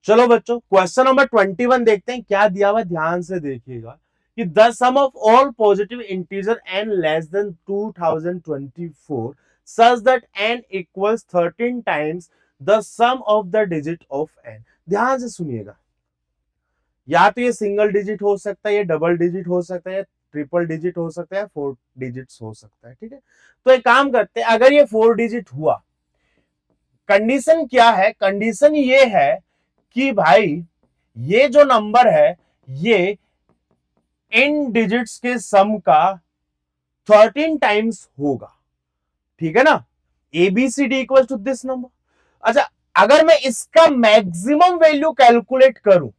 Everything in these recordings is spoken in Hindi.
चलो बच्चों क्वेश्चन नंबर 21 देखते हैं क्या दिया हुआ, ध्यान से देखिएगा कि the sum of all positive integer n less than 2024 such that n equals 13 times the sum of the digit of n। ध्यान से सुनिएगा, या तो ये सिंगल डिजिट हो सकता है, ये डबल डिजिट हो सकता है, ट्रिपल डिजिट हो सकता है, 4 डिजिट्स हो सकता है। ठीक है, तो एक काम करते हैं, अगर ये 4 डिजिट हुआ, कंडीशन क्या है, कंडीशन ये है कि भाई ये जो नंबर है ये इन डिजिट्स के सम का 13 टाइम्स होगा। ठीक है ना, ABCD equal to this number. अच्छा, अगर मैं इसका मैक्सिमम वैल्यू कैलकुलेट करूं,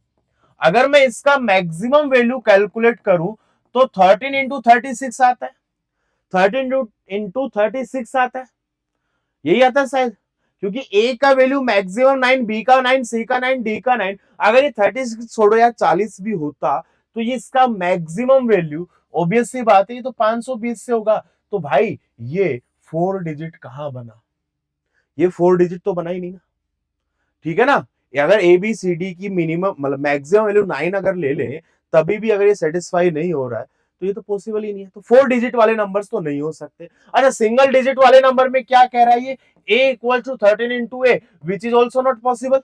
अगर मैं इसका मैक्सिमम वैल्यू कैलकुलेट करूं तो 13 इंटू 36 आता है, 13 इंटू 36 आता है, यही आता है शायद, क्योंकि ए का वैल्यू मैक्सिमम 9, बी का 9, सी का 9, डी का 9, अगर ये 36 छोड़ो या 40 भी होता तो ये इसका मैक्सिमम वैल्यू, ऑब्वियस सी बात है, ये तो 520 से होगा। तो भाई ये 4 डिजिट कहां बना, ये 4 डिजिट तो बना ही नहीं ना। ठीक है ना, अगर ए बी सी डी की मिनिमम मतलब मैक्सिमम वैल्यू 9 अगर ले ले तभी भी अगर ये सेटिस्फाई नहीं हो रहा है तो ये तो पॉसिबल ही नहीं है, तो 4 डिजिट वाले नंबर्स तो नहीं हो सकते। अच्छा, सिंगल डिजिट वाले नंबर में क्या कह रहा है ये, a equal to 13 into A, which is also not possible.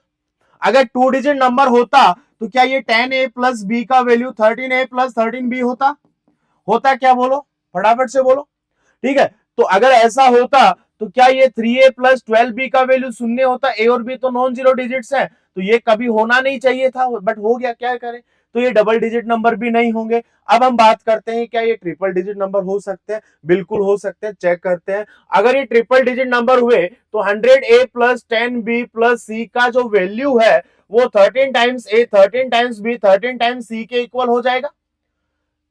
अगर 2 डिजिट नंबर होता तो क्या ये 10a प्लस बी का वैल्यू 13a प्लस 13b होता, होता क्या, बोलो फटाफट से बोलो। ठीक है, तो अगर ऐसा होता तो क्या ये 3a प्लस 12b का वैल्यू शून्य होता, ए और बी तो नॉन जीरो डिजिट्स है, तो ये कभी होना नहीं चाहिए था, बट हो गया, क्या करें। तो ये डबल डिजिट नंबर भी नहीं होंगे। अब हम बात करते हैं क्या ये ट्रिपल डिजिट नंबर हो सकते हैं, बिल्कुल हो सकते हैं, चेक करते हैं। अगर ये ट्रिपल डिजिट नंबर हुए तो 100a प्लस 10b प्लस सी का जो वैल्यू है वो 13 टाइम्स ए, 13 टाइम्स बी, 13 टाइम्स सी के इक्वल हो जाएगा।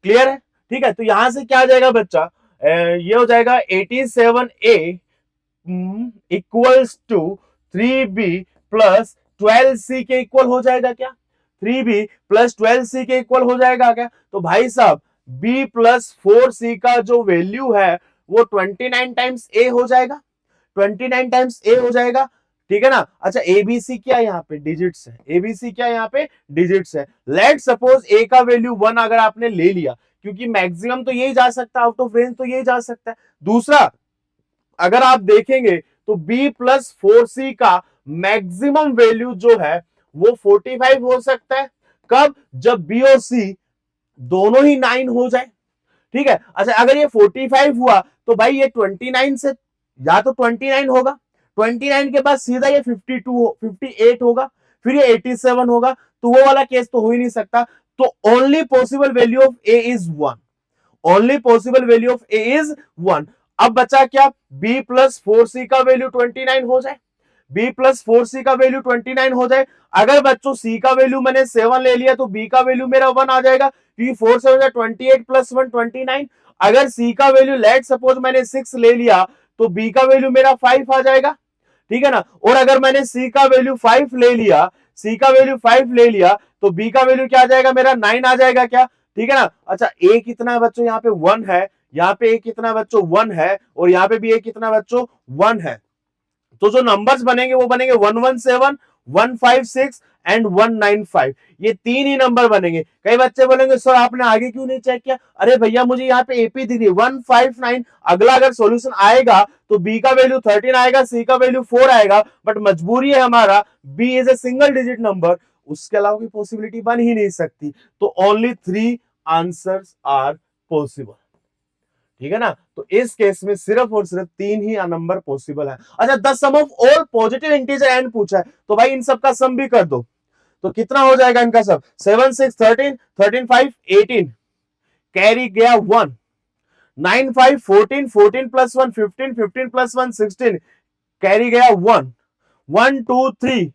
क्लियर है, ठीक है, तो यहां से क्या आ जाएगा बच्चा, ये हो जाएगा 87a equals to 3b plus 12c के इक्वल हो जाएगा क्या, 3b प्लस 12c के इक्वल हो जाएगा क्या। तो भाई साहब b प्लस 4c का जो वैल्यू है वो 29 टाइम्स a हो जाएगा, 29 टाइम्स a हो जाएगा। ठीक है ना। अच्छा, एबीसी क्या यहाँ पे डिजिट्स है, एबीसी क्या यहाँ पे डिजिट्स है। लेट सपोज a का वैल्यू 1 अगर आपने ले लिया, क्योंकि मैक्सिमम तो यही जा सकता है, आउट ऑफ रेंज तो यही जा सकता है। दूसरा, अगर आप देखेंगे तो b प्लस 4c का मैक्सिमम वैल्यू जो है वो 45 हो सकता है, कब, जब b और c दोनों ही 9 हो जाए। ठीक है, अच्छा अगर ये 45 हुआ तो भाई ये 29 से या तो 29 होगा, 29 के बाद सीधा ये 52 58 होगा, फिर ये 87 होगा, तो वो वाला केस तो हो ही नहीं सकता। तो only possible value of A is 1, only possible value of A is 1। अब बचा क्या, b प्लस 4c का वैल्यू 29 हो जाए, b प्लस 4c का वैल्यू 29 हो जाए। अगर बच्चों c का वैल्यू मैंने 7 ले लिया तो b का वैल्यू मेरा 1 आ जाएगा, क्योंकि 4 से हो जाए 28 प्लस 1 29। अगर c का वैल्यू लेट सपोज मैंने 6 ले लिया तो b का वैल्यू मेरा 5 आ जाएगा। ठीक है ना, और अगर मैंने c का वैल्यू 5 ले लिया, c का वैल्यू 5 ले लिया तो b का वैल्यू क्या आ जाएगा, मेरा 9 आ जाएगा क्या। ठीक है ना। अच्छा, a कितना है बच्चों, यहाँ पे 1 है, यहाँ पे a कितना बच्चों 1 है, और यहाँ पे भी a कितना बच्चों 1 है। तो जो नंबर्स बनेंगे वो बनेंगे 117, 156 एंड 195, ये तीन ही नंबर बनेंगे। कई बच्चे बोलेंगे सर आपने आगे क्यों नहीं चेक किया, अरे भैया मुझे यहाँ पे एपी दिख रही है 159, अगला अगर सॉल्यूशन आएगा तो बी का वैल्यू 13 आएगा, सी का वैल्यू 4 आएगा, बट मजबूरी है हमारा B is a single digit number, उसके अलावा की पॉसिबिलिटी बन ही नहीं सकती। तो ओनली 3 आंसर्स आर पॉसिबल। ठीक है ना, तो इस केस में सिर्फ और सिर्फ 3 ही नंबर पॉसिबल है। अच्छा, the sum of all positive integer N पूछा है, तो भाई इन सब का सम भी कर दो, तो कितना हो जाएगा इनका सब, 7 6 13, 13 5 18, कैरी गया 1, 9 5 14, 14 प्लस 1 15, 15 प्लस 1 16, कैरी गया 1, 1 2 3,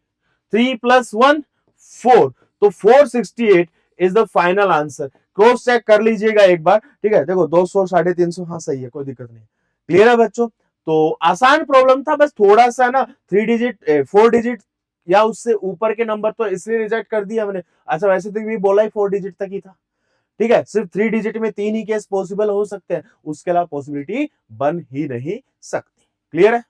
3 प्लस 1 4, तो 468 is the final answer. Cross check कर लीजिएगा एक बार। ठीक है, देखो 200 350, हाँ सही है, कोई दिक्कत नहीं। क्लियर है बच्चों, तो आसान प्रॉब्लम था, बस थोड़ा सा ना 3 डिजिट 4 डिजिट या उससे ऊपर के नंबर तो इसलिए रिजेक्ट कर दिया हमने। अच्छा, वैसे तो भी बोला ही 4 डिजिट तक ही था। ठीक है, सिर्फ 3 डिजिट में 3 ही केस पॉसिबल हो सकते हैं, उसके अलावा पॉसिबिलिटी बन ही नहीं सकती। क्लियर है।